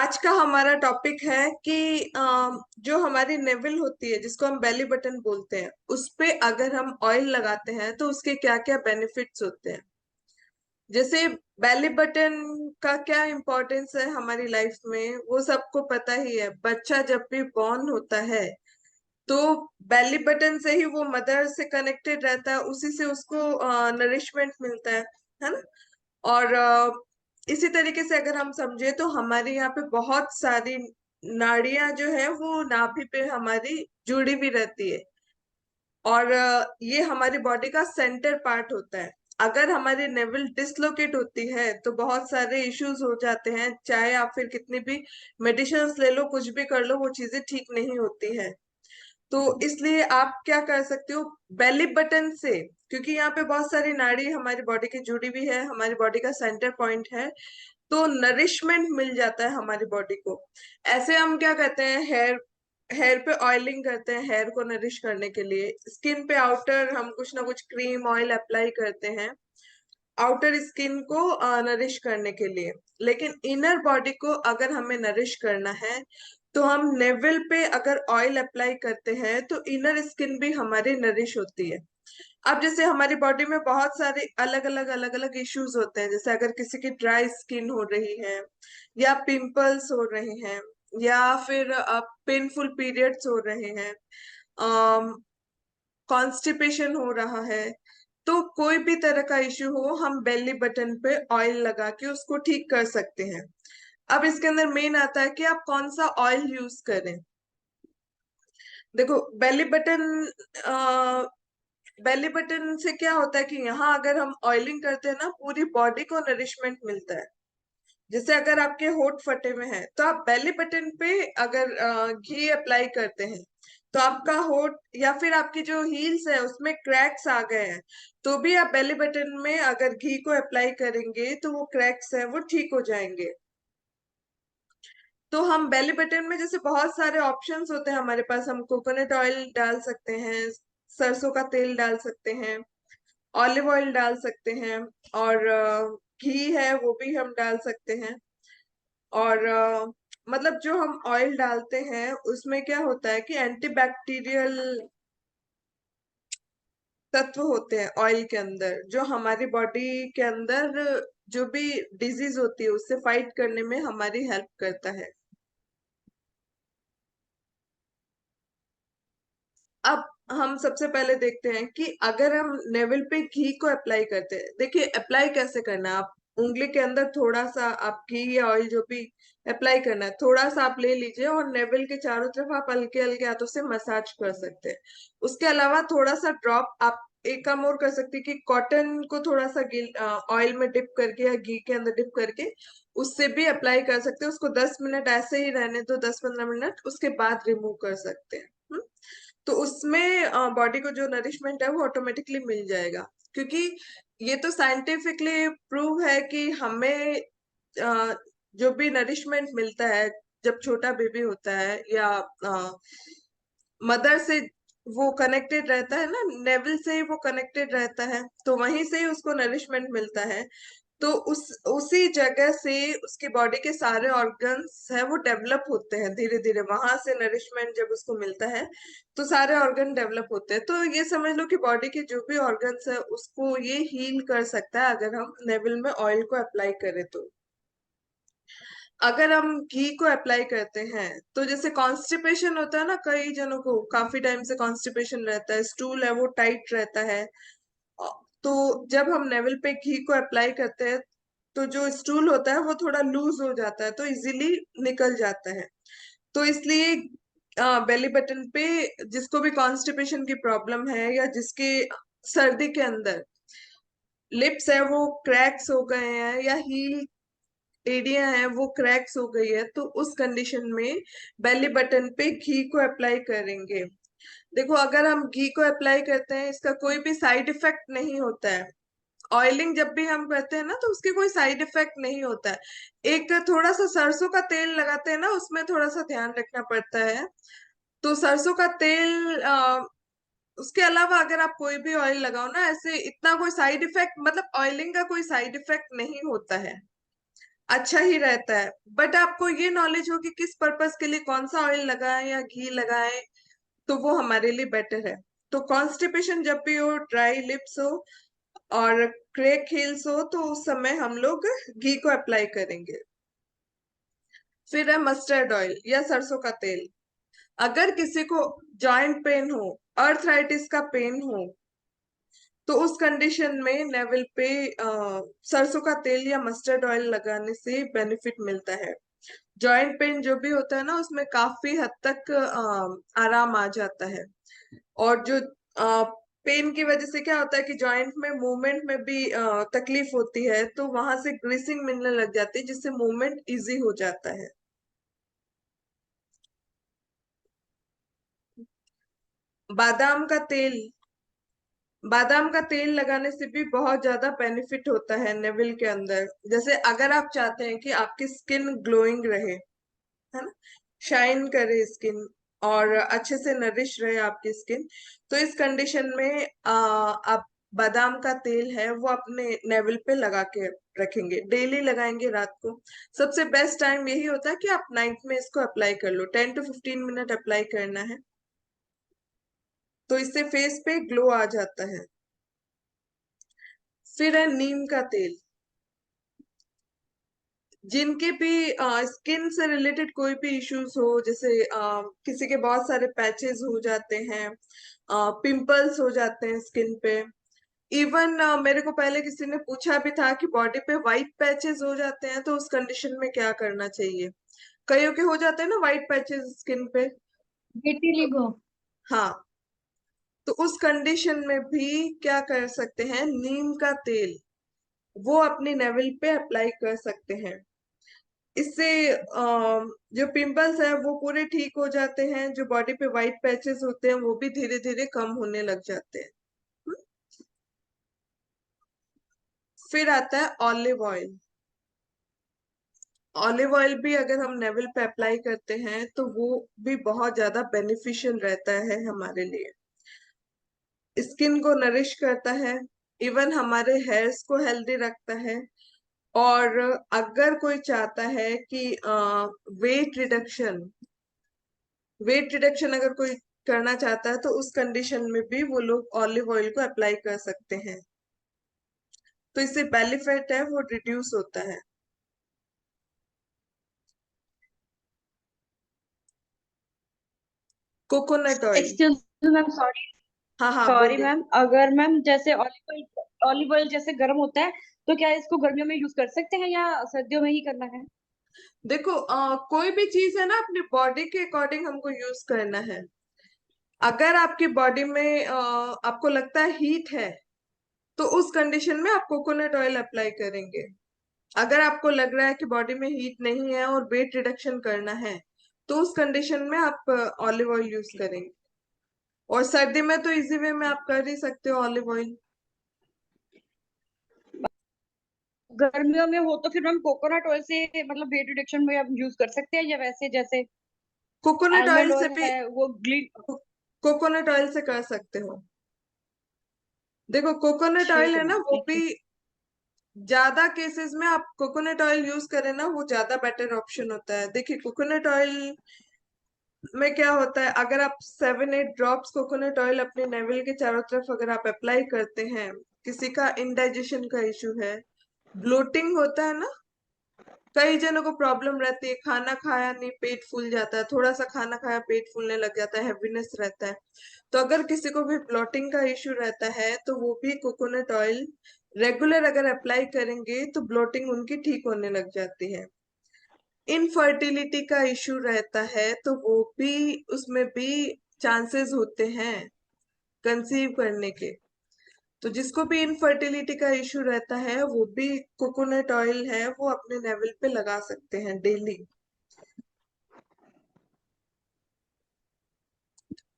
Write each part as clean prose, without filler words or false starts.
आज का हमारा टॉपिक है कि जो हमारी नेवल होती है जिसको हम बेली बटन बोलते हैं उस पे अगर हम ऑयल लगाते हैं तो उसके क्या क्या बेनिफिट्स होते हैं। जैसे बेली बटन का क्या इम्पोर्टेंस है हमारी लाइफ में वो सबको पता ही है। बच्चा जब भी बॉर्न होता है तो बेली बटन से ही वो मदर से कनेक्टेड रहता है, उसी से उसको नरिशमेंट मिलता है ना। और इसी तरीके से अगर हम समझे तो हमारे यहाँ पे बहुत सारी नाड़ियां जो है वो नाभि पे हमारी जुड़ी भी रहती है। और ये हमारी बॉडी का सेंटर पार्ट होता है। अगर हमारी नेवल डिसलोकेट होती है तो बहुत सारे इश्यूज हो जाते हैं, चाहे आप फिर कितनी भी मेडिसिन ले लो, कुछ भी कर लो, वो चीजें ठीक नहीं होती है। तो इसलिए आप क्या कर सकते हो बेली बटन से, क्योंकि यहाँ पे बहुत सारी नाड़ी हमारी बॉडी की जुड़ी हुई है, हमारी बॉडी का सेंटर पॉइंट है, तो नरिशमेंट मिल जाता है हमारी बॉडी को। ऐसे हम क्या करते हैं, हेयर हेयर पे ऑयलिंग करते हैं हेयर को नरिश करने के लिए। स्किन पे आउटर हम कुछ ना कुछ क्रीम ऑयल अप्लाई करते हैं आउटर स्किन को नरिश करने के लिए। लेकिन इनर बॉडी को अगर हमें नरिश करना है तो हम नेवल पे अगर ऑयल अप्लाई करते हैं तो इनर स्किन भी हमारी नरिश होती है। अब जैसे हमारी बॉडी में बहुत सारे अलग अलग इश्यूज होते हैं, जैसे अगर किसी की ड्राई स्किन हो रही है या पिंपल्स हो रहे हैं या फिर पेनफुल पीरियड्स हो रहे हैं, कॉन्स्टिपेशन हो रहा है, तो कोई भी तरह का इश्यू हो हम बेली बटन पे ऑयल लगा के उसको ठीक कर सकते हैं। अब इसके अंदर मेन आता है कि आप कौन सा ऑयल यूज करें। देखो बेली बटन से क्या होता है कि यहाँ अगर हम ऑयलिंग करते हैं ना, पूरी बॉडी को नरिशमेंट मिलता है। जैसे अगर आपके होठ फटे हुए हैं तो आप बेली बटन पे अगर घी अप्लाई करते हैं तो आपका होठ या फिर आपकी जो हील्स है उसमें क्रैक्स आ गए हैं, तो भी आप बेली बटन में अगर घी को अप्लाई करेंगे तो वो क्रैक्स है वो ठीक हो जाएंगे। तो हम बेली बटन में जैसे बहुत सारे ऑप्शंस होते हैं हमारे पास, हम कोकोनट ऑयल डाल सकते हैं, सरसों का तेल डाल सकते हैं, ऑलिव ऑयल डाल सकते हैं, और घी है वो भी हम डाल सकते हैं। और मतलब जो हम ऑयल डालते हैं उसमें क्या होता है कि एंटीबैक्टीरियल तत्व होते हैं ऑयल के अंदर, जो हमारी बॉडी के अंदर जो भी डिजीज होती है उससे फाइट करने में हमारी हेल्प करता है। अब हम सबसे पहले देखते हैं कि अगर हम नेवल पे घी को अप्लाई करते हैं, देखिए अप्लाई कैसे करना है। आप उंगली के अंदर थोड़ा सा आप घी या ऑयल जो भी अप्लाई करना है थोड़ा सा आप ले लीजिए और नेवल के चारों तरफ आप हल्के हल्के हाथों से मसाज कर सकते हैं। उसके अलावा थोड़ा सा ड्रॉप आप एक काम और कर सकते हैं कि कॉटन को थोड़ा सा ऑयल में डिप करके या घी के अंदर डिप करके उससे भी अप्लाई कर सकते हैं। उसको 10 मिनट ऐसे ही रहने दो, 10-15 मिनट, उसके बाद रिमूव कर सकते हैं। तो उसमें बॉडी को जो नरिशमेंट है वो ऑटोमेटिकली मिल जाएगा। क्योंकि ये तो साइंटिफिकली प्रूव है कि हमें अ, जो भी नरिशमेंट मिलता है जब छोटा बेबी होता है या मदर से वो कनेक्टेड रहता है ना, नेवल से ही वो कनेक्टेड रहता है, तो वहीं से ही उसको नरिशमेंट मिलता है। तो उसी जगह से उसकी बॉडी के सारे ऑर्गन्स है वो डेवलप होते हैं धीरे धीरे, वहां से नरिशमेंट जब उसको मिलता है तो सारे ऑर्गन डेवलप होते हैं। तो ये समझ लो कि बॉडी के जो भी ऑर्गन्स है उसको ये हील कर सकता है अगर हम नेवल में ऑयल को अप्लाई करें तो। अगर हम घी को अप्लाई करते हैं तो जैसे कॉन्स्टिपेशन होता है ना, कई जनों को काफी टाइम से कॉन्स्टिपेशन रहता है, स्टूल है वो टाइट रहता है, तो जब हम नेवल पे घी को अप्लाई करते हैं तो जो स्टूल होता है वो थोड़ा लूज हो जाता है, तो इजीली निकल जाता है। तो इसलिए बेली बटन पे जिसको भी कॉन्स्टिपेशन की प्रॉब्लम है या जिसके सर्दी के अंदर लिप्स है वो क्रैक्स हो गए हैं या हील एरिया है वो क्रैक्स हो गई है, तो उस कंडीशन में बेली बटन पे घी को अप्लाई करेंगे। देखो अगर हम घी को अप्लाई करते हैं इसका कोई भी साइड इफेक्ट नहीं होता है। ऑयलिंग जब भी हम करते हैं ना तो उसके कोई साइड इफेक्ट नहीं होता है। एक थोड़ा सा सरसों का तेल लगाते हैं ना, उसमें थोड़ा सा ध्यान रखना पड़ता है। तो सरसों का तेल उसके अलावा अगर आप कोई भी ऑयल लगाओ ना, ऐसे इतना कोई साइड इफेक्ट, मतलब ऑयलिंग का कोई साइड इफेक्ट नहीं होता है। अच्छा ही रहता है, बट आपको ये नॉलेज हो कि किस पर्पस के लिए कौन सा ऑयल लगाएं या घी लगाएं, तो वो हमारे लिए बेटर है। तो कॉन्स्टिपेशन जब भी हो, ड्राई लिप्स हो और क्रेक हील्स हो, तो उस समय हम लोग घी को अप्लाई करेंगे। फिर है मस्टर्ड ऑयल या सरसों का तेल। अगर किसी को जॉइंट पेन हो, अर्थराइटिस का पेन हो, तो उस कंडीशन में नेवल पे सरसों का तेल या मस्टर्ड ऑयल लगाने से बेनिफिट मिलता है। जॉइंट पेन जो भी होता है ना, उसमें काफी हद तक आराम आ जाता है। और जो पेन की वजह से क्या होता है कि जॉइंट में मूवमेंट में भी तकलीफ होती है, तो वहां से ग्रीसिंग मिलने लग जाती है, जिससे मूवमेंट इजी हो जाता है। बादाम का तेल, बादाम का तेल लगाने से भी बहुत ज्यादा बेनिफिट होता है नेवल के अंदर। जैसे अगर आप चाहते हैं कि आपकी स्किन ग्लोइंग रहे, है ना, शाइन करे स्किन, और अच्छे से नरिश रहे आपकी स्किन, तो इस कंडीशन में आप बादाम का तेल है वो अपने नेवल पे लगा के रखेंगे, डेली लगाएंगे रात को। सबसे बेस्ट टाइम यही होता है कि आप नाइट में इसको अप्लाई कर लो, 10 to 15 मिनट अप्लाई करना है, तो इससे फेस पे ग्लो आ जाता है। फिर है नीम का तेल। जिनके भी स्किन से रिलेटेड कोई भी इश्यूज हो, जैसे किसी के बहुत सारे पैचेस हो जाते हैं, पिंपल्स हो जाते हैं स्किन पे, इवन मेरे को पहले किसी ने पूछा भी था कि बॉडी पे वाइट पैचेस हो जाते हैं, तो उस कंडीशन में क्या करना चाहिए। कईयों के हो जाते हैं ना वाइट पैचेस स्किन पे। तो विटिलिगो। हाँ, तो उस कंडीशन में भी क्या कर सकते हैं, नीम का तेल वो अपनी नेवल पे अप्लाई कर सकते हैं। इससे जो पिंपल्स है वो पूरे ठीक हो जाते हैं, जो बॉडी पे वाइट पैचेस होते हैं वो भी धीरे धीरे कम होने लग जाते हैं। फिर आता है ऑलिव ऑयल। ऑलिव ऑयल भी अगर हम नेवल पे अप्लाई करते हैं तो वो भी बहुत ज्यादा बेनिफिशियल रहता है हमारे लिए। स्किन को नरिश करता है, इवन हमारे हेयर्स को हेल्दी रखता है। और अगर कोई चाहता है कि वेट रिडक्शन, वेट रिडक्शन अगर कोई करना चाहता है, तो उस कंडीशन में भी वो लोग ऑलिव ऑयल को अप्लाई कर सकते हैं, तो इससे बेली फैट है वो रिड्यूस होता है। Coconut oil. Excuse ma'am, sorry. हाँ हाँ, सॉरी बोलिए। मैम, अगर मैम जैसे ऑलिव ऑयल जैसे गर्म होता है, तो क्या इसको गर्मियों में यूज कर सकते हैं या सर्दियों में ही करना है? देखो कोई भी चीज है ना, अपनी बॉडी के अकॉर्डिंग हमको यूज करना है। अगर आपकी बॉडी में आपको लगता है हीट है, तो उस कंडीशन में आप कोकोनट ऑयल अप्लाई करेंगे। अगर आपको लग रहा है कि बॉडी में हीट नहीं है और वेट रिडक्शन करना है, तो उस कंडीशन में आप ऑलिव ऑयल यूज करेंगे। और सर्दी में तो इजी वे में आप कर ही सकते हो ऑलिव ऑयल। गर्मियों में हो तो फिर मैम कोकोनट ऑयल से मतलब वेट रिडक्शन में आप यूज कर सकते हैं, या वैसे जैसे कोकोनट आलमंड ऑयल से ऑयल भी, है वो ग्लीन। कोकोनट ऑयल से कर सकते हो। देखो कोकोनट ऑयल ठीक है है ना, मैम, वो थैंक भी यू। ज्यादा केसेस में आप कोकोनट ऑयल यूज करें ना, वो ज्यादा बेटर ऑप्शन होता है। देखिए कोकोनट ऑयल में क्या होता है, अगर आप 7-8 ड्रॉप्स कोकोनट ऑयल अपने नेवल के चारों तरफ अगर आप अप्लाई करते हैं, किसी का इंडाइजेशन का इश्यू है, ब्लोटिंग होता है ना, कई जनों को प्रॉब्लम रहती है, खाना खाया नहीं पेट फूल जाता है, थोड़ा सा खाना खाया पेट फूलने लग जाता है, हैवीनेस रहता है। तो अगर किसी को भी ब्लोटिंग का इश्यू रहता है, तो वो भी कोकोनट ऑयल रेगुलर अगर अप्लाई करेंगे तो ब्लोटिंग उनकी ठीक होने लग जाती है। इनफर्टिलिटी का इश्यू रहता है, तो वो भी, उसमें भी चांसेस होते हैं कंसीव करने के। तो जिसको भी इनफर्टिलिटी का इश्यू रहता है, वो भी कोकोनट ऑयल है वो अपने लेवल पे लगा सकते हैं डेली।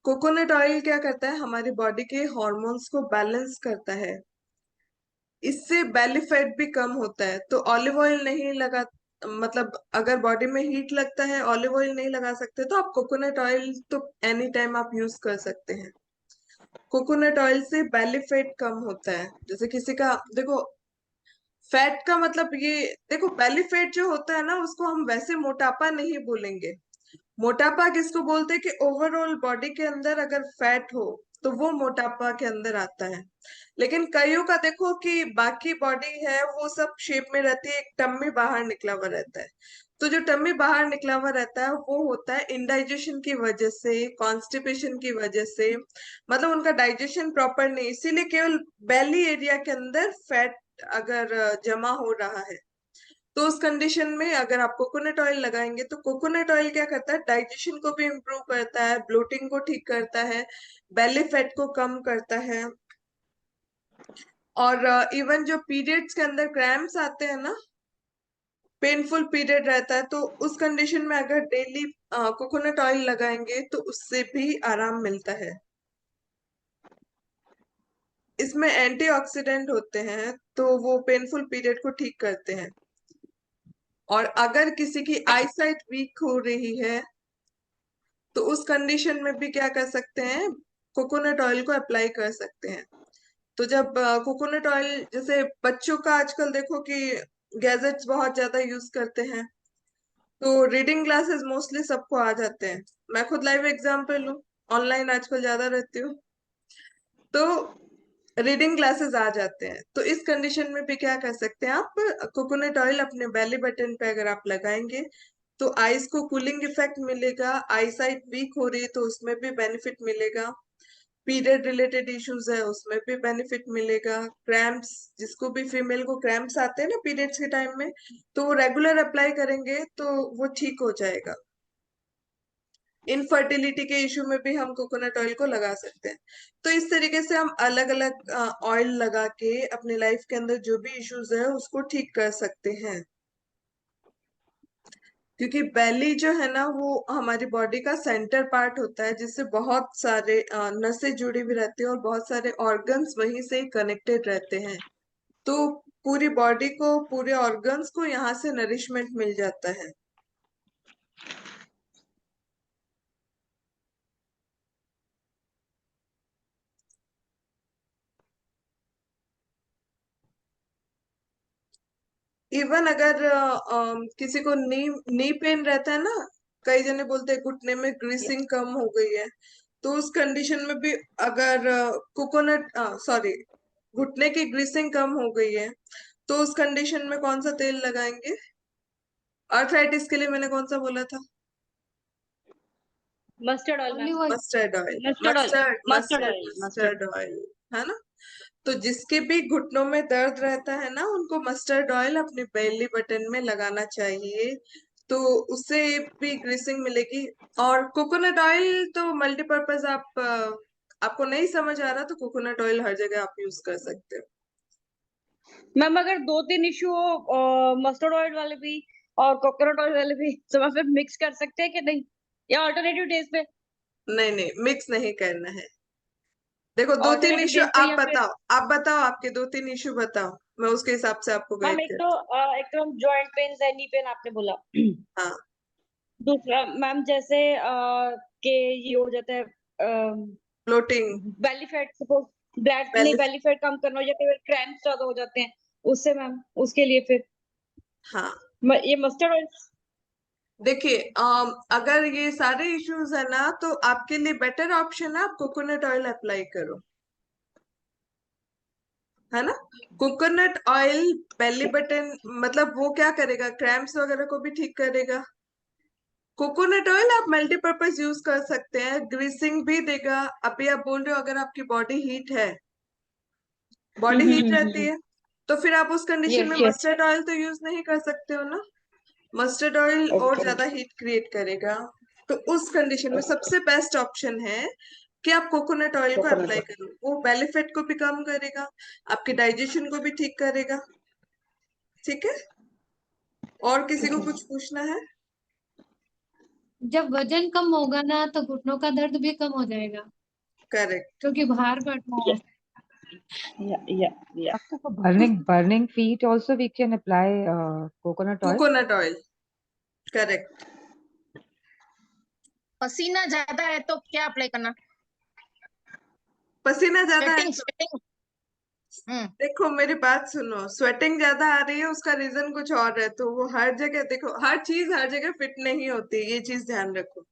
कोकोनट ऑयल क्या करता है, हमारी बॉडी के हॉर्मोन्स को बैलेंस करता है, इससे बेली फैट भी कम होता है। तो ऑलिव ऑयल नहीं लगा, मतलब अगर बॉडी में हीट लगता है, ऑलिव ऑयल नहीं लगा सकते, तो आप कोकोनट ऑयल तो एनी टाइम आप यूज कर सकते हैं। कोकोनट ऑयल से बेली फैट कम होता है। जैसे किसी का देखो, फैट का मतलब ये, देखो बेली फैट जो होता है ना उसको हम वैसे मोटापा नहीं बोलेंगे। मोटापा किसको बोलते हैं कि ओवरऑल बॉडी के अंदर अगर फैट हो तो वो मोटापा के अंदर आता है। लेकिन कईयों का देखो कि बाकी बॉडी है वो सब शेप में रहती है, एक टम्मी बाहर निकला हुआ रहता है। तो जो टम्मी बाहर निकला हुआ रहता है वो होता है इंडाइजेशन की वजह से, कॉन्स्टिपेशन की वजह से, मतलब उनका डाइजेशन प्रॉपर नहीं, इसीलिए केवल बेली एरिया के अंदर फैट अगर जमा हो रहा है तो उस कंडीशन में अगर आप कोकोनट ऑयल लगाएंगे तो कोकोनट ऑयल क्या करता है, डाइजेशन को भी इम्प्रूव करता है, ब्लोटिंग को ठीक करता है, बेली फैट को कम करता है। और इवन जो पीरियड्स के अंदर क्रैम्प्स आते हैं ना, पेनफुल पीरियड रहता है, तो उस कंडीशन में अगर डेली कोकोनट ऑयल लगाएंगे तो उससे भी आराम मिलता है। इसमें एंटीऑक्सीडेंट होते हैं तो वो पेनफुल पीरियड को ठीक करते हैं। और अगर किसी की आईसाइट वीक हो रही है तो उस कंडीशन में भी क्या कर सकते हैं, कोकोनट ऑयल को अप्लाई कर सकते हैं। तो जब कोकोनट ऑयल, जैसे बच्चों का आजकल देखो कि गैजेट्स बहुत ज्यादा यूज करते हैं, तो रीडिंग ग्लासेस मोस्टली सबको आ जाते हैं। मैं खुद लाइव एग्जांपल हूँ, ऑनलाइन आजकल ज्यादा रहती हूँ, तो रीडिंग ग्लासेस आ जाते हैं। तो इस कंडीशन में भी क्या कर सकते हैं आप, कोकोनट ऑयल अपने बेली बटन पे अगर आप लगाएंगे तो आईज को कूलिंग इफेक्ट मिलेगा, आई साइट वीक हो रही है तो उसमें भी बेनिफिट मिलेगा, पीरियड रिलेटेड इश्यूज है उसमें भी बेनिफिट मिलेगा, क्रैम्प्स, जिसको भी फीमेल को क्रैम्प्स आते हैं ना पीरियड्स के टाइम में, तो वो रेगुलर अप्लाई करेंगे तो वो ठीक हो जाएगा। इनफर्टिलिटी के इश्यू में भी हम कोकोनट ऑयल को लगा सकते हैं। तो इस तरीके से हम अलग अलग ऑयल लगा के अपने लाइफ के अंदर जो भी इश्यूज है उसको ठीक कर सकते हैं। क्योंकि बेली जो है ना वो हमारी बॉडी का सेंटर पार्ट होता है, जिससे बहुत सारे नसें जुड़ी हुई रहती हैं और बहुत सारे ऑर्गन्स वहीं से कनेक्टेड रहते हैं। तो पूरी बॉडी को, पूरे ऑर्गन्स को यहाँ से नरिशमेंट मिल जाता है। इवन अगर किसी को नी नी पेन रहता है ना, कई जने बोलते हैं घुटने में ग्रीसिंग कम हो गई है, तो उस कंडीशन में भी अगर कोकोनट, सॉरी, घुटने की ग्रीसिंग कम हो गई है तो उस कंडीशन में कौन सा तेल लगाएंगे। आर्थराइटिस के लिए मैंने कौन सा बोला था, mustard oil ma'am. Olive oil. Mustard oil, mustard oil. Mustard mustard mustard oil. Mustard. Mustard oil, है ना। तो जिसके भी घुटनों में दर्द रहता है ना उनको मस्टर्ड ऑयल अपने बेली बटन में लगाना चाहिए, तो उससे भी ग्रीसिंग मिलेगी। और कोकोनट ऑयल तो मल्टीपर्पज, आप आपको नहीं समझ आ रहा तो कोकोनट ऑयल हर जगह आप यूज कर सकते हो। मैम अगर दो तीन इशू हो मस्टर्ड ऑयल वाले भी और कोकोनट ऑयल वाले भी, तो मैं फिर मिक्स कर सकते हैं कि नहीं, या ऑल्टरनेटिव डेज पे? नहीं नहीं, मिक्स नहीं करना है। देखो दो तीन ऑल्टरनेटिव इश्यू डेज पे आप या फिर? बताओ, आप बताओ आपके दो तीन इश्यू बताओ, मैं उसके हिसाब से आपको मैम गाइड करती एक तो जॉइंट पेन है, नी पेन आपने बोला। हूँ। हाँ, दूसरा मैम जैसे के ये हो जाता है floating, belly fat, suppose black नहीं, बेली, बेली फैट कम करना हो या फिर क्रैम्प ज्यादा हो जाते हैं, उससे मैम उसके लिए फिर हाँ। ये मस्टर्ड ऑयल। देखिए अगर ये सारे इश्यूज है ना तो आपके लिए बेटर ऑप्शन है आप कोकोनट ऑयल अप्लाई करो, है ना। कोकोनट ऑयल बेली बटन, मतलब वो क्या करेगा, क्रैम्प्स वगैरह को भी ठीक करेगा। कोकोनट ऑयल आप मल्टीपर्पज यूज कर सकते हैं, ग्रीसिंग भी देगा। अभी आप बोल रहे हो अगर आपकी बॉडी हीट है, बॉडी हीट रहती है, तो फिर आप उस कंडीशन में यस यस। मस्टर्ड ऑयल तो यूज नहीं कर सकते हो ना। मस्टर्ड ऑयल और ओके। ज्यादा हीट क्रिएट करेगा। तो उस कंडीशन में सबसे बेस्ट ऑप्शन है कि आप कोकोनट ऑयल को कोकोनट अप्लाई ऑयल। करो, वो बेली फैट को भी कम करेगा, आपके डाइजेशन को भी ठीक करेगा। ठीक है, और किसी को कुछ पूछना है। जब वजन कम होगा ना तो घुटनों का दर्द भी कम हो जाएगा, करेक्ट। क्योंकि भार बढ़ता है। या After for burning feet also we can apply coconut oil. Coconut oil, correct. पसीना ज्यादा है तो क्या अप्लाई करना? पसीना ज्यादा है स्वेटिंग तो स्वेटिंग देखो मेरी बात सुनो, स्वेटिंग ज्यादा आ रही है उसका रीजन कुछ और है, तो वो हर जगह देखो, हर चीज हर जगह फिट नहीं होती, ये चीज ध्यान रखो।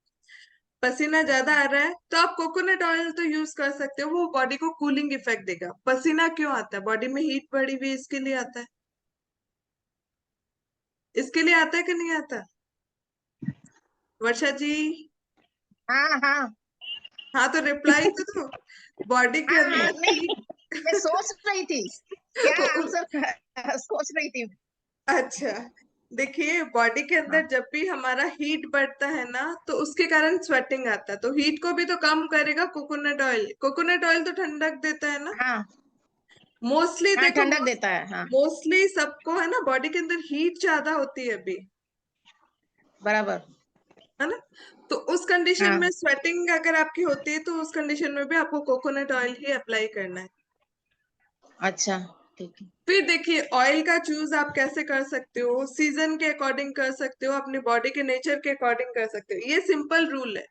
पसीना ज्यादा आ रहा है तो आप कोकोनट ऑयल तो यूज कर सकते हो, वो बॉडी को कूलिंग इफेक्ट देगा। पसीना क्यों आता है? बॉडी में हीट बढ़ी हुई, इसके लिए आता है। इसके लिए आता है कि नहीं आता? वर्षा जी, हाँ हाँ हाँ तो रिप्लाई तो दो। बॉडी के हाँ हाँ, अंदर नहीं heat- मैं सोच रही थी क्या उ- आंसर सोच रही थी। अच्छा, देखिए बॉडी के हाँ अंदर जब भी हमारा हीट बढ़ता है ना, तो उसके कारण स्वेटिंग आता है। तो हीट को भी तो कम करेगा कोकोनट ऑयल। कोकोनट ऑयल तो ठंडक देता है ना हाँ मोस्टली। हाँ, देखो ठंडक देता है, हाँ मोस्टली सबको है ना, बॉडी के अंदर हीट ज्यादा होती है अभी, बराबर। है ना। तो उस कंडीशन हाँ में स्वेटिंग अगर आपकी होती है, तो उस कंडीशन में भी आपको कोकोनट ऑयल ही अप्लाई करना है। अच्छा ठीक है। फिर देखिए ऑयल का चूज आप कैसे कर सकते हो, सीजन के अकॉर्डिंग कर सकते हो, अपनी बॉडी के नेचर के अकॉर्डिंग कर सकते हो। ये सिंपल रूल है,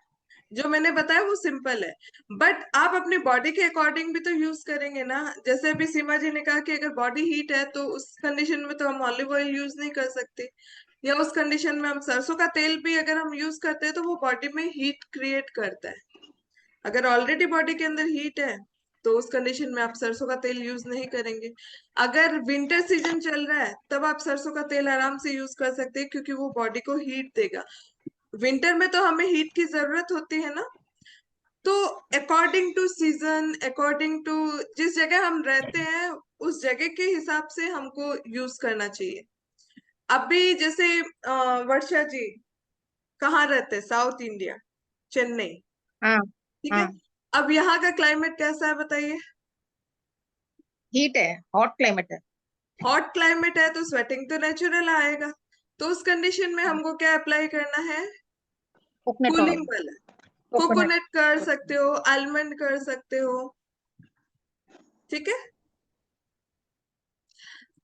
जो मैंने बताया वो सिंपल है। बट आप अपनी बॉडी के अकॉर्डिंग भी तो यूज करेंगे ना। जैसे अभी सीमा जी ने कहा कि अगर बॉडी हीट है तो उस कंडीशन में तो हम ऑलिव ऑयल यूज नहीं कर सकते, या उस कंडीशन में हम सरसों का तेल भी अगर हम यूज करते हैं तो वो बॉडी में हीट क्रिएट करता है। अगर ऑलरेडी बॉडी के अंदर हीट है तो उस कंडीशन में आप सरसों का तेल यूज नहीं करेंगे। अगर विंटर सीजन चल रहा है तब आप सरसों का तेल आराम से यूज कर सकते हैं, क्योंकि वो बॉडी को हीट देगा। विंटर में तो हमें हीट की जरूरत होती है ना। तो according to season, according to जिस जगह हम रहते हैं, उस जगह के हिसाब से हमको यूज करना चाहिए। अभी जैसे वर्षा जी कहाँ रहते हैं? साउथ इंडिया, चेन्नई, हाँ ठीक है। हाँ, अब यहाँ का क्लाइमेट कैसा है बताइए? हीट है, हॉट क्लाइमेट है। हॉट क्लाइमेट है तो स्वेटिंग तो नेचुरल आएगा। तो उस कंडीशन में हमको क्या अप्लाई करना है? कोकोनट कूलिंग ऑयल, वाला। कोकोनट। कोकोनट कर सकते हो, आलमंड कर सकते हो, ठीक है।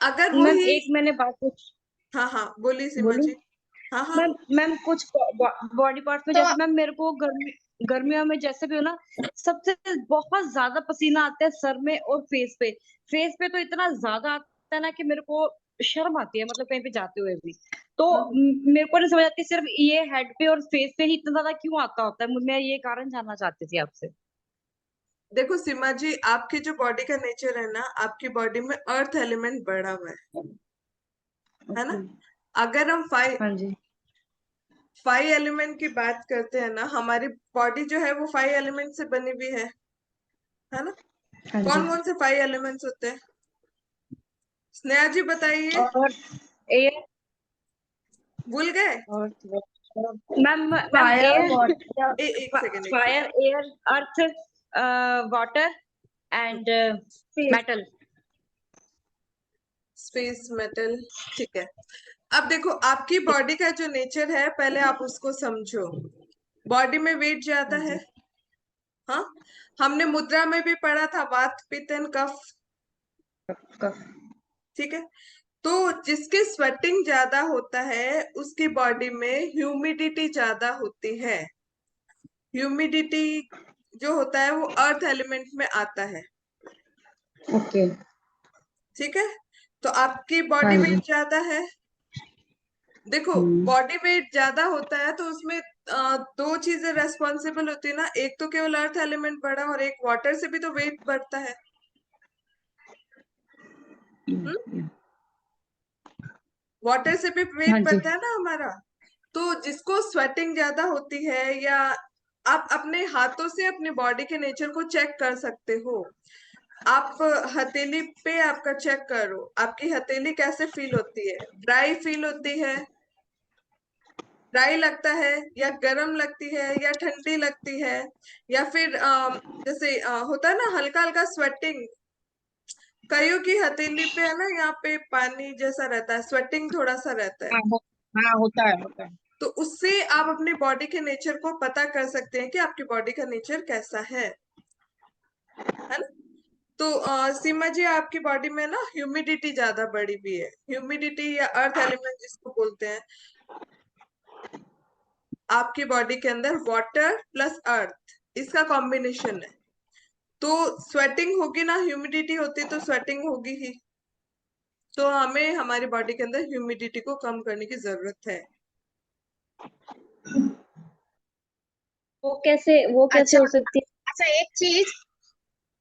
अगर मैम वही, एक मैंने बात पूछ हाँ हाँ बोलिए सीमा बोलूं? जी। हाँ हाँ। मैम मैम कुछ बॉडी पार्ट्स में, तो जैसे मैम मेरे को गर्मियों में जैसे भी हो ना, सबसे बहुत ज्यादा पसीना आता है सर में और फेस पे। फेस पे तो इतना ज्यादा आता है ना कि मेरे को शर्म आती है, मतलब कहीं पे जाते हुए भी। तो हम्म। मेरे को नहीं समझ आती सिर्फ ये हेड पे और फेस पे ही इतना ज्यादा क्यों आता होता है। मैं ये कारण जानना चाहती थी आपसे। देखो सीमा जी, आपकी जो बॉडी का नेचर है ना, आपकी बॉडी में अर्थ एलिमेंट बढ़ा हुआ है ना। ओके। अगर हम फाइव हाँ जी। फाइव एलिमेंट की बात करते हैं ना, हमारी बॉडी जो है वो फाइव एलिमेंट से बनी हुई है ना। हाँ जी। कौन कौन से फाइव एलिमेंट्स होते हैं? स्नेहा जी बताइए। और एयर, भूल गए? और ma'am ma'am fire air, water. एक सेकेंड, एक fire, second. Air, earth, water and metal. Space, metal, ठीक है। अब देखो आपकी बॉडी का जो नेचर है, पहले आप उसको समझो। बॉडी में वेट ज्यादा हाँ है, जी। हाँ। हमने मुद्रा में भी पढ़ा था, वात पित्त एंड कफ, कफ। ठीक है। तो जिसके स्वेटिंग ज्यादा होता है उसकी बॉडी में ह्यूमिडिटी ज्यादा होती है। ह्यूमिडिटी जो होता है वो अर्थ एलिमेंट में आता है, ओके। ठीक है। तो आपकी हाँ बॉडी जी। वेट ज्यादा है। देखो हम्म। बॉडी वेट ज्यादा होता है तो उसमें दो चीजें रेस्पॉन्सिबल होती है ना। एक तो केवल अर्थ एलिमेंट बढ़ा, और एक वाटर से भी तो वेट बढ़ता है। हम्म। वाटर से भी हाँ वेट जी। बढ़ता है ना हमारा। तो जिसको स्वेटिंग ज्यादा होती है, या आप अपने हाथों से अपनी बॉडी के नेचर को चेक कर सकते हो। आप हथेली पे आपका चेक करो, आपकी हथेली कैसे फील होती है? ड्राई फील होती है, ड्राई लगता है, या गर्म लगती है, या ठंडी लगती है, या फिर जैसे होता है ना हल्का हल्का स्वेटिंग। कईयों की हथेली पे है ना, यहाँ पे पानी जैसा रहता है, स्वेटिंग थोड़ा सा रहता है। हाँ हाँ, होता है होता है। तो उससे आप अपनी बॉडी के नेचर को पता कर सकते हैं कि आपकी बॉडी का नेचर कैसा है ना। तो सीमा जी आपकी बॉडी में ना ह्यूमिडिटी ज्यादा बढ़ी हुई है। ह्यूमिडिटी या अर्थ एलिमेंट जिसको बोलते हैं, आपकी बॉडी के अंदर वाटर प्लस अर्थ, इसका कॉम्बिनेशन है। तो स्वेटिंग होगी ना, ह्यूमिडिटी होती तो स्वेटिंग होगी ही। तो हमें हमारी बॉडी के अंदर ह्यूमिडिटी को कम करने की जरूरत है। वो कैसे अच्छा हो सकती है? अच्छा, एक चीज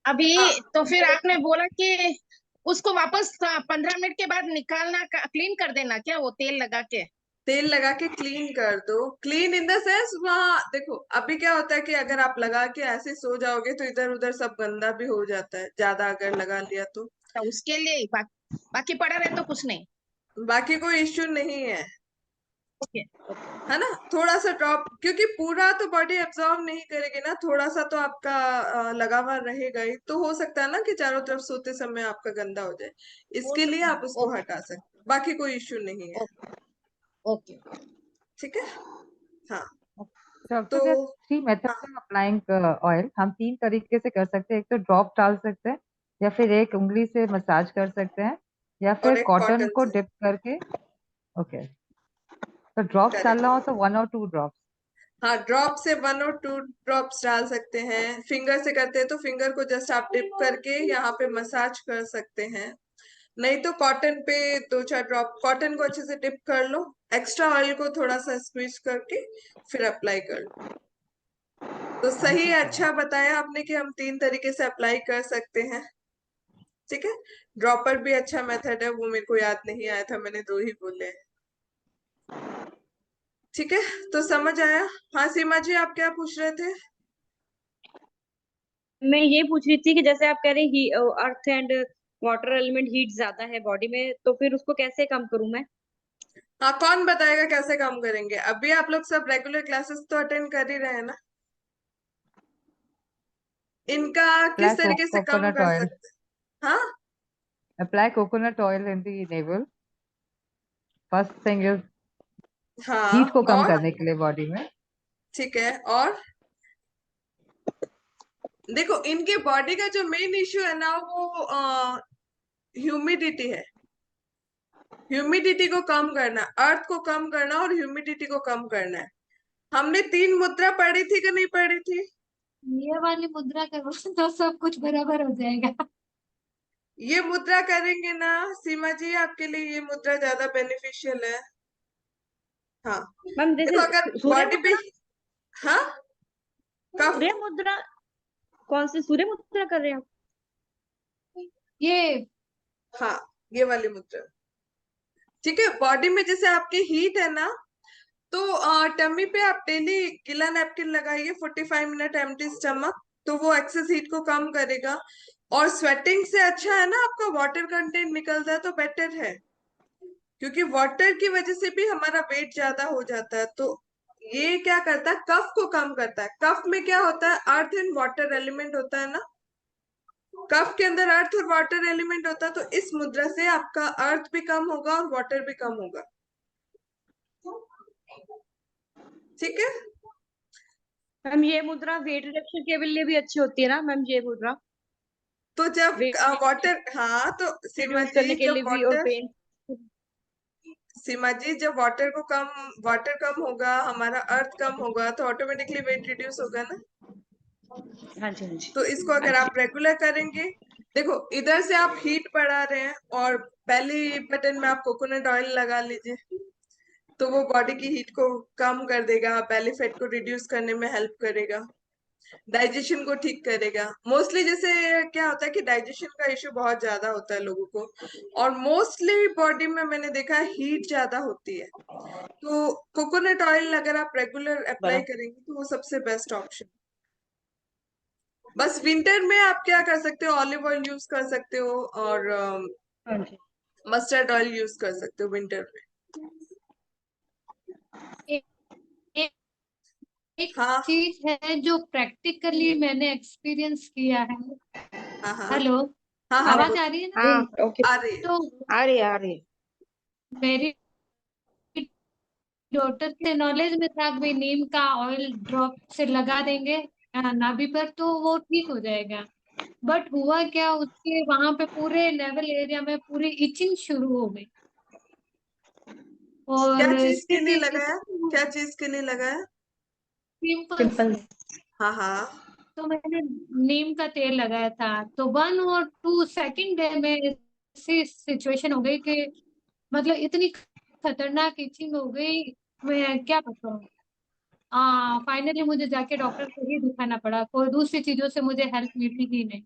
अभी, हाँ, तो फिर आपने बोला कि उसको वापस 15 मिनट के बाद निकालना, क्लीन कर देना क्या वो तेल लगा के? तेल लगा के क्लीन कर दो। क्लीन इन द सेंस, वहां देखो अभी क्या होता है कि अगर आप लगा के ऐसे सो जाओगे तो इधर उधर सब गंदा भी हो जाता है, ज्यादा अगर लगा लिया तो। तो उसके लिए बाकी पड़ा रहे तो कुछ नहीं। बाकी कोई इश्यू नहीं है, ओके। है ना। थोड़ा सा ड्रॉप, क्योंकि पूरा तो बॉडी एब्जॉर्ब नहीं करेगी ना, थोड़ा सा तो आपका लगा हुआ रहेगा ही। तो हो सकता है ना कि चारों तरफ सोते समय आपका गंदा हो जाए, हो इसके लिए सकता आप है। उसको ओके हटा सकते हो, बाकी कोई इश्यू नहीं है। ओके। ठीक है। हाँ। डॉक्टर, तो देयर थ्री हाँ, मेथड्स ऑफ अप्लाइंग ऑयल। हम 3 तरीके से कर सकते हैं। एक तो ड्रॉप डाल सकते हैं, या फिर एक उंगली से मसाज कर सकते हैं, या और फिर एक कॉटन कॉटन को से। डिप करके। ओके, तो ड्रॉप्स करेक्ट। डालना हो तो 1 और 2 ड्रॉप्स। हाँ, ड्रॉप से 1 और 2 ड्रॉप्स डाल सकते हैं। फिंगर से करते हैं तो फिंगर को जस्ट आप डिप करके यहाँ पे मसाज कर सकते हैं। नहीं तो कॉटन पे 2-4 ड्रॉप, कॉटन को अच्छे से डिप कर लो, एक्स्ट्रा ऑयल को थोड़ा सा स्क्वीज करके फिर अप्लाई कर लो। तो सही है, अच्छा बताया आपने कि हम 3 तरीके से अप्लाई कर सकते हैं। ठीक है। ड्रॉपर भी अच्छा मेथड है, वो मेरे को याद नहीं आया था, मैंने 2 ही बोले हैं। ठीक है, तो समझ आया। हाँ सीमा जी, आप क्या पूछ रहे थे? मैं ये पूछ रही थी कि जैसे आप कह रहे हैं earth and water element heat ज्यादा है बॉडी में, तो फिर उसको कैसे कम करूं मैं? हाँ, कौन बताएगा कैसे काम करेंगे? अभी आप लोग सब रेगुलर क्लासेस तो अटेंड कर ही रहे हैं ना। इनका किस Apply तरीके से कम coconut कर oil. सकते हैं? हाँ। Apply coconut oil in the navel. First thing is heat हाँ, को कम और करने के लिए बॉडी में। ठीक है। और देखो, इनके बॉडी का जो मेन इश्यू है ना, वो ह्यूमिडिटी है। ह्यूमिडिटी को कम करना, अर्थ को कम करना और ह्यूमिडिटी को कम करना है। हमने 3 मुद्रा पढ़ी थी कि नहीं पढ़ी थी? ये वाली मुद्रा करो तो सब कुछ बराबर हो जाएगा। ये मुद्रा करेंगे ना सीमा जी, आपके लिए ये मुद्रा ज्यादा बेनिफिशियल है। हाँ। मैम देखो जैसे अगर सूर्य बॉडी पे, मुद्रा। हाँ, कफ, सूर्य मुद्रा, कौन सी सूर्य मुद्रा कर रहे हैं आप? ये हाँ, ये वाली मुद्रा। ठीक है। बॉडी में जैसे आपकी हीट है ना, तो टमी पे आप डेली गीला नैपकिन लगाइए 45 मिनट एम्प्टी स्टमक। तो वो एक्सेस हीट को कम करेगा। और स्वेटिंग से अच्छा है ना, आपका वाटर कंटेंट निकलता है तो बेटर है। क्योंकि वाटर की वजह से भी हमारा वेट ज्यादा हो जाता है। तो ये क्या करता है, कफ को कम करता है। कफ में क्या होता है, अर्थ एंड वाटर एलिमेंट होता है ना। कफ के अंदर अर्थ और वाटर एलिमेंट होता है, तो इस मुद्रा से आपका अर्थ भी कम होगा और वाटर भी कम होगा। ठीक है। मैम ये मुद्रा वेट रिडक्शन के लिए भी अच्छी होती है ना मैम, ये मुद्रा तो जब वेट वाटर, हाँ तो सीमा रिड्यूस जी करने के जब लिए भी, और वाटर, पेन। सीमा जी जब वाटर कम होगा, हमारा अर्थ कम होगा, तो ऑटोमेटिकली वेट रिड्यूस होगा ना। हाँ जी, हाँ जी, तो इसको हाँ अगर जी। आप रेगुलर करेंगे, देखो इधर से आप हीट बढ़ा रहे हैं और पहली बटन में आप कोकोनट ऑयल लगा लीजिए, तो वो बॉडी की हीट को कम कर देगा, बेली फैट को रिड्यूस करने में हेल्प करेगा, डाइजेशन को ठीक करेगा। मोस्टली जैसे क्या होता है कि डाइजेशन का इश्यू बहुत ज्यादा होता है लोगों को, और मोस्टली बॉडी में मैंने देखा है हीट ज्यादा होती है। तो कोकोनट ऑयल अगर आप रेगुलर अप्लाई बराबर। करेंगे तो वो सबसे बेस्ट ऑप्शन। बस विंटर में आप क्या कर सकते हो, ऑलिव ऑयल यूज कर सकते हो और हाँ जी। मस्टर्ड ऑयल यूज कर सकते हो विंटर में। एक, एक, एक हाँ, चीज है जो प्रैक्टिकली मैंने एक्सपीरियंस किया है। हाँ, हाँ, हेलो, हाँ, हाँ, हाँ आवाज आ रही है ना? हाँ ओके। आ रही है। तो आ रही है, आ रही है। मेरी डॉटर के नॉलेज में था कि भाई नीम का ऑयल ड्रॉप से लगा देंगे नाभि पर तो वो ठीक हो जाएगा। बट हुआ क्या, उसके वहां पे पूरे लेवल एरिया में पूरी इचिंग शुरू हो गई। क्या और चीज के लिए किसी लगाया? क्या चीज के लिए लगाया? Pimples pimples. से। हाँ, हाँ, तो मैंने नीम का तेल लगाया था, तो 1 और 2 सेकंड डे में ऐसी सिचुएशन हो गई कि मतलब इतनी खतरनाक इचिंग हो गई, मैं क्या बताऊं। फाइनली मुझे जाके डॉक्टर को ही दिखाना पड़ा, कोई दूसरी चीजों से मुझे हेल्प मिली ही नहीं।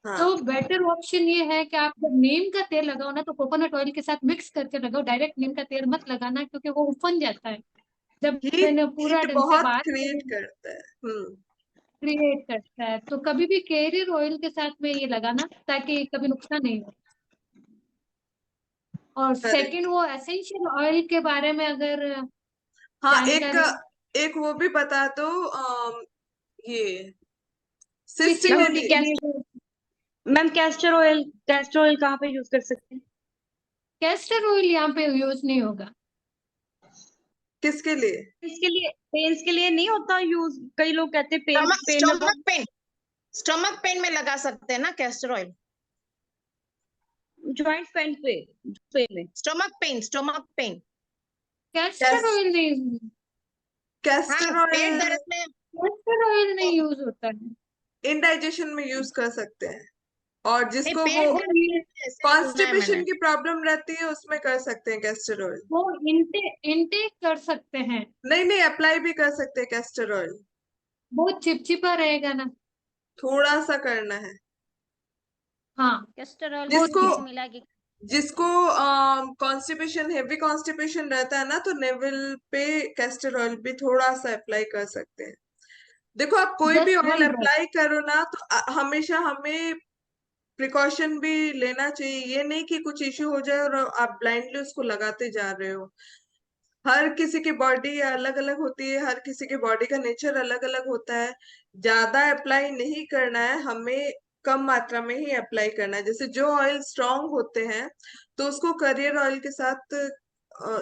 हाँ, तो बेटर ऑप्शन ये है कि आप जब नीम का तेल लगाओ ना, तो कोकोनट ऑयल के साथ मिक्स करके लगाओ, डायरेक्ट नीम का तेल मत लगाना, क्योंकि वो उफन जाता है। जब हीट मैंने पूरा हीट ढंग से बहुत बात क्रिएट करी, करता है। क्रिएट करता है, तो कभी भी कैरियर ऑयल के साथ में ये लगाना, ताकि कभी नुकसान नहीं हो। और सेकंड, करेक्ट। वो एसेंशियल ऑयल के बारे में अगर हाँ, एक जानकारी। एक वो भी बता दो, ये सिस्ट मैम के पीसीओडी लिए। के लिए मैम कैस्टर ऑयल कहाँ पे यूज कर सकते हैं? कैस्टर ऑयल यहाँ पे यूज नहीं होगा। किसके लिए? इसके लिए, पेन्स के लिए नहीं होता यूज? कई लोग कहते हैं पेन स्टमक पेन में स्टमक पेन, स्टमक पेन में लगा सकते हैं ना कैस्टर ऑयल। जॉइंट पेन में। Stomach pain. कैस्टर ऑयल नहीं, हाँ, कैस्टर पेट ऑयल दर्द में। कैस्टर ऑयल नहीं यूज होता है। इंडाइजेशन में यूज कर सकते हैं, और नहीं, जिसको वो पेट वो दर्द में ऐसे सुना है कॉन्स्टिपेशन मैंने। की प्रॉब्लम रहती है उसमें कर सकते हैं कैस्टर ऑयल। वो इनटेक कर सकते हैं। नहीं नहीं, अप्लाई भी कर सकते हैं कैस्टर ऑयल। बहुत चिपचिपा रहेगा ना। थोड़ा सा करना है। हाँ, कैस्टर ऑयल वो जिसको पानी ठीक। में मिला के। जिसको कॉन्स्टिपेशन, हेवी कॉन्स्टिपेशन रहता है ना, तो नेवल पे कैस्टर ऑयल भी थोड़ा सा अप्लाई कर सकते हैं। देखो, आप कोई भी जस्ट ऑयल 1 ड्रॉप। अप्लाई करो ना, तो हमेशा हमें प्रिकॉशन भी लेना चाहिए। ये नहीं कि कुछ इश्यू हो जाए और आप ब्लाइंडली उसको लगाते जा रहे हो। हर किसी की बॉडी अलग अलग होती है, हर किसी की बॉडी का नेचर अलग अलग होता है। ज्यादा अप्लाई नहीं करना है हमें, कम मात्रा में ही अप्लाई करना है। जैसे जो ऑयल स्ट्रांग होते हैं, तो उसको करियर ऑयल के साथ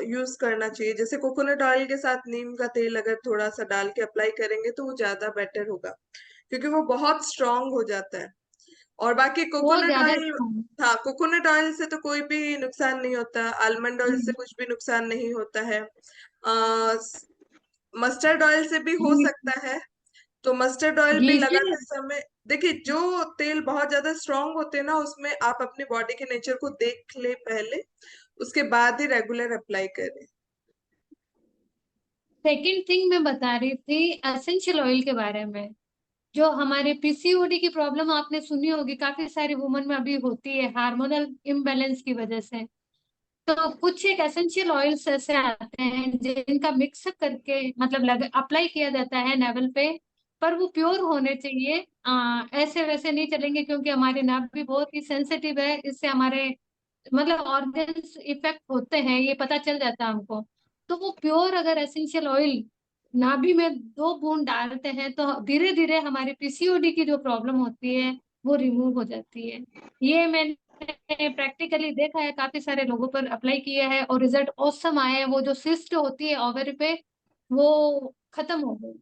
यूज करना चाहिए। जैसे कोकोनट ऑयल के साथ नीम का तेल अगर थोड़ा सा डाल के अप्लाई करेंगे तो वो ज्यादा बेटर होगा, क्योंकि वो बहुत स्ट्रांग हो जाता है। और बाकी वो कोकोनट ज्यादा ऑयल, strong हाँ, कोकोनट ऑयल से तो कोई भी नुकसान नहीं होता, आलमंड ऑयल से है। कुछ भी नुकसान नहीं होता है। मस्टर्ड ऑयल से भी हो घी सकता है, तो मस्टर्ड ऑयल भी घी से। लगाते समय देखिए, जो तेल बहुत ज्यादा स्ट्रांग होते हैं ना, उसमें आप अपनी बॉडी के नेचर को देख ले पहले, उसके बाद ही रेगुलर अप्लाई करें। सेकंड थिंग मैं बता रही थी एसेंशियल ऑयल के बारे में। जो हमारे पीसीओडी की प्रॉब्लम आपने सुनी होगी, काफी सारी वुमन में अभी होती है हार्मोनल इम्बैलेंस की वजह से। तो कुछ एक एसेंशियल ऑयल्स ऐसे आते हैं जिनका मिक्सअप करके मतलब अप्लाई किया जाता है नेवल पे। पर वो प्योर होने चाहिए, ऐसे वैसे नहीं चलेंगे, क्योंकि हमारे नाभ भी बहुत ही सेंसिटिव है, इससे हमारे मतलब ऑर्गन्स इफेक्ट होते हैं, ये पता चल जाता है हमको। तो वो प्योर अगर एसेंशियल ऑयल नाभि में 2 बूंद डालते हैं, तो धीरे धीरे हमारी पीसीओडी की जो प्रॉब्लम होती है वो रिमूव हो जाती है। ये मैंने प्रैक्टिकली देखा है, काफी सारे लोगों पर अप्लाई किया है और रिजल्ट ऑसम आए हैं। वो जो सिस्ट होती है ओवरी पे, वो खत्म हो गई।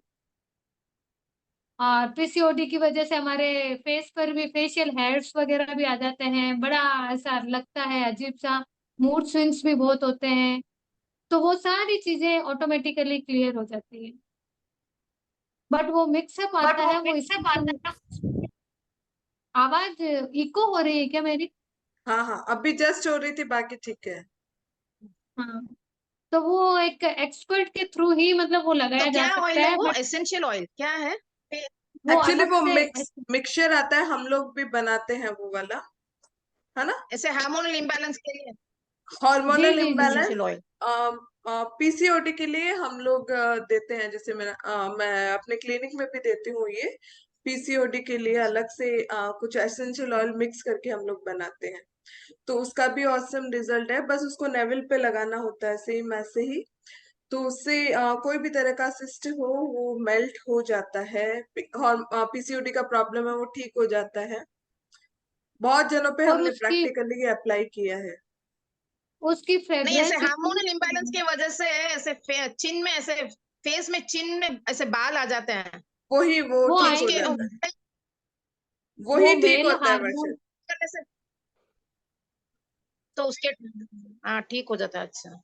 और पीसीओडी की वजह से हमारे फेस पर भी फेशियल हेयर्स वगैरह भी आ जाते हैं, बड़ा ऐसा लगता है अजीब सा। मूड स्विंग्स भी बहुत होते हैं। तो वो सारी चीजें ऑटोमेटिकली क्लियर हो जाती है। बट वो मिक्सअप बट आता वो है, वो मिक्सअप इसकी आता है। आवाज इको हो रही है क्या मेरी? हाँ हाँ, अभी जस्ट हो रही थी, बाकी ठीक है। हाँ, तो वो एक एक्सपर्ट के थ्रू ही मतलब वो तो लगाया जा क्या सकता ऑयल है है, वो, बट एसेंशियल ऑयल क्या है? वो एक्चुअली अलग वो से। मिक्सचर आता है, हम लोग भी बनाते हैं वो वाला, है ना। ऐसे हार्मोनल इम्बैलेंस के लिए जी हार्मोनल जी जी। Imbalance, essential oil. पीसीओडी के लिए हम लोग देते हैं। जैसे मैं अपने क्लिनिक में भी देती हूँ ये। पीसीओडी के लिए अलग से कुछ एसेंशियल ऑयल मिक्स करके हम लोग बनाते हैं, तो उसका भी ऑसम रिजल्ट है। बस उसको नेवल पे लगाना होता है सेम ऐसे ही। तो उससे कोई भी तरह का सिस्ट हो वो मेल्ट हो जाता है, और पीसीओडी का प्रॉब्लम है वो ठीक हो जाता है। बहुत जनों पे और हमने उसकी प्रैक्टिकली अप्लाई किया है। उसकी नहीं, ऐसे फ्रेग्रेंस इतनी हार्मोनल इम्बैलेंस की वजह से ऐसे चिन में ऐसे, फेस में, चिन में ऐसे बाल आ जाते हैं। वो वो तो ठीक हो उसके आएंगे। जाता है, वो वो ही ठीक मेल होता है वर्षन। हार्मोन करने से तो उसके, हाँ, ठीक हो जाता है। अच्छा।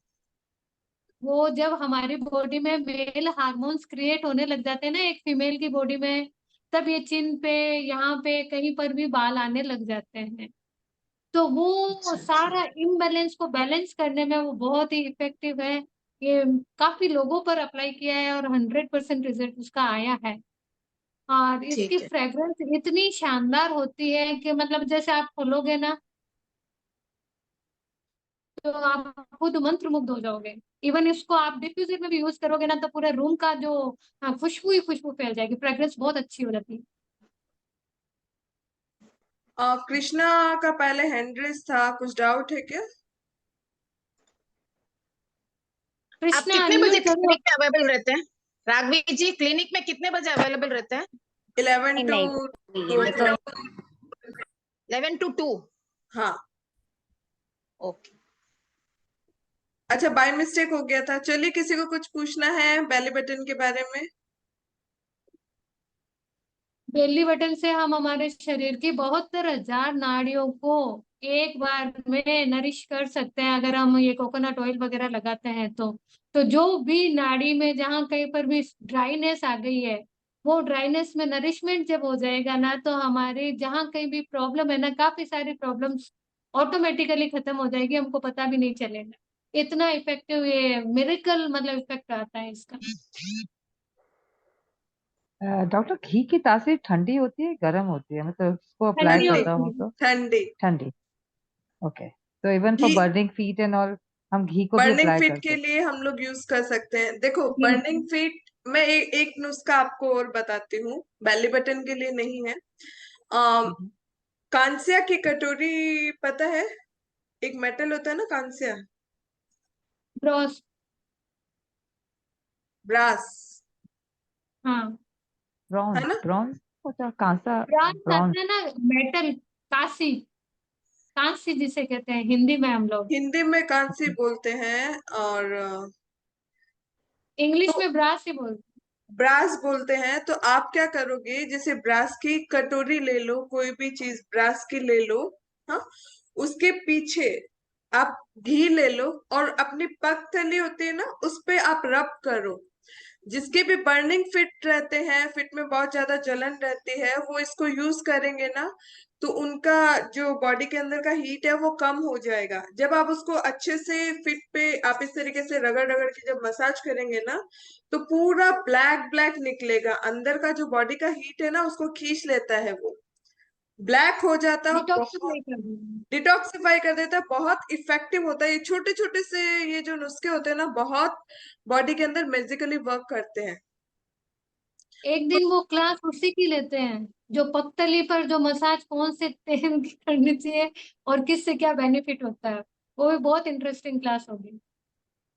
वो जब हमारी बॉडी में मेल हार्मोन्स क्रिएट होने लग जाते हैं ना एक फीमेल की बॉडी में, तब ये चिन पे, यहाँ पे कहीं पर भी बाल आने लग जाते हैं। तो वो अच्छा अच्छा। सारा इम्बैलेंस को बैलेंस करने में वो बहुत ही इफेक्टिव है। ये काफी लोगों पर अप्लाई किया है और 100% रिजल्ट उसका आया है। और इसकी ठीक है। फ्रेग्रेंस इतनी शानदार होती है कि मतलब जैसे आप खोलोगे ना तो आप खुद मंत्रमुग्ध हो जाओगे। इवन इसको आप डिफ्यूजर में भी यूज करोगे ना तो पूरे रूम का जो खुशबू ही खुशबू फैल जाएगी। फ्रेग्रेंस बहुत अच्छी हो जाती है। कृष्णा का पहले हैंड्रेस था, कुछ डाउट है क्या? आप कृष्णा कितने बजे अनम्यूट करो। क्लिनिक में अवेलेबल रहते हैं? राघवी जी, क्लिनिक में कितने बजे अवेलेबल रहते हैं? 11 टू नहीं, 2 मैं तो o'clock। 11 to 2। हाँ। ओके। अच्छा, बाय मिस्टेक हो गया था। चलिए, किसी को कुछ पूछना है बेली बटन के बारे में? बेली बटन से हम हमारे शरीर की 72,000 नाड़ियों को एक बार में नरिश कर सकते हैं अगर हम ये कोकोनट ऑयल वगैरह लगाते हैं तो जो भी नाड़ी में जहाँ कहीं पर भी ड्राइनेस आ गई है वो ड्राइनेस में नरिशमेंट जब हो जाएगा ना तो हमारी जहाँ कहीं भी प्रॉब्लम है ना काफी सारी प्रॉब्लम्स ऑटोमेटिकली खत्म हो जाएगी, हमको पता भी नहीं चलेगा। इतना इफेक्टिव ये मिरेकल मतलब इफेक्ट आता है इसका। डॉक्टर, घी की तासीर ठंडी होती है गर्म होती है, मतलब उसको अप्लाई ठंडी ठंडी। करना होती हो है। तो? ठंडी। ठंडी। ओके, तो even for ghee burning feet and all हम घी को भी बर्निंग अप्लाई फीट कर के सकते लिए हम लोग यूज कर सकते हैं। देखो, जी। बर्निंग फीट मैं एक नुस्खा आपको और बताती हूँ, बेली बटन के लिए नहीं है। हैं। कांसिया की कटोरी पता है? एक मेटल होता है ना, कांसिया। ब्रॉस। ब्रास। हाँ। है ब्रॉन्ज, ना? ब्रॉन्ज होता कांसा। Bronze bronze. आता है ना, मेटल। कांसी। कांसी जिसे कहते हैं हिंदी में हम लोग। हिंदी में कांसी बोलते हैं, और इंग्लिश तो में ब्रास ही बोलते ब्रास बोलते हैं। तो आप क्या करोगे, जैसे ब्रास की कटोरी ले लो, कोई भी चीज ब्रास की ले लो। हाँ। उसके पीछे आप घी ले लो, और अपनी पगतली होती है ना, उस पे आप रब करो। जिसके भी बर्निंग फिट रहते हैं, फिट में बहुत ज्यादा जलन रहती है, वो इसको यूज करेंगे ना, तो उनका जो बॉडी के अंदर का हीट है वो कम हो जाएगा। जब आप उसको अच्छे से फिट पे आप इस तरीके से रगड़ रगड़ के जब मसाज करेंगे ना, तो पूरा ब्लैक ब्लैक निकलेगा। अंदर का जो बॉडी का हीट है ना, उसको खींच लेता है वो, ब्लैक हो जाता हैं। है। बहुत डिटॉक्सिफाई कर देंगे। डिटॉक्सिफाई कर देता है, बहुत इफेक्टिव होता है। ये छोटे छोटे से ये जो नुस्खे होते हैं ना, बहुत बॉडी के अंदर मैजिकली वर्क करते हैं। एक तो दिन वो क्लास उसी की लेते हैं जो पतली पर जो मसाज कौन से तेल की करनी चाहिए और किससे क्या बेनिफिट होता है। वो भी बहुत इंटरेस्टिंग क्लास होगी।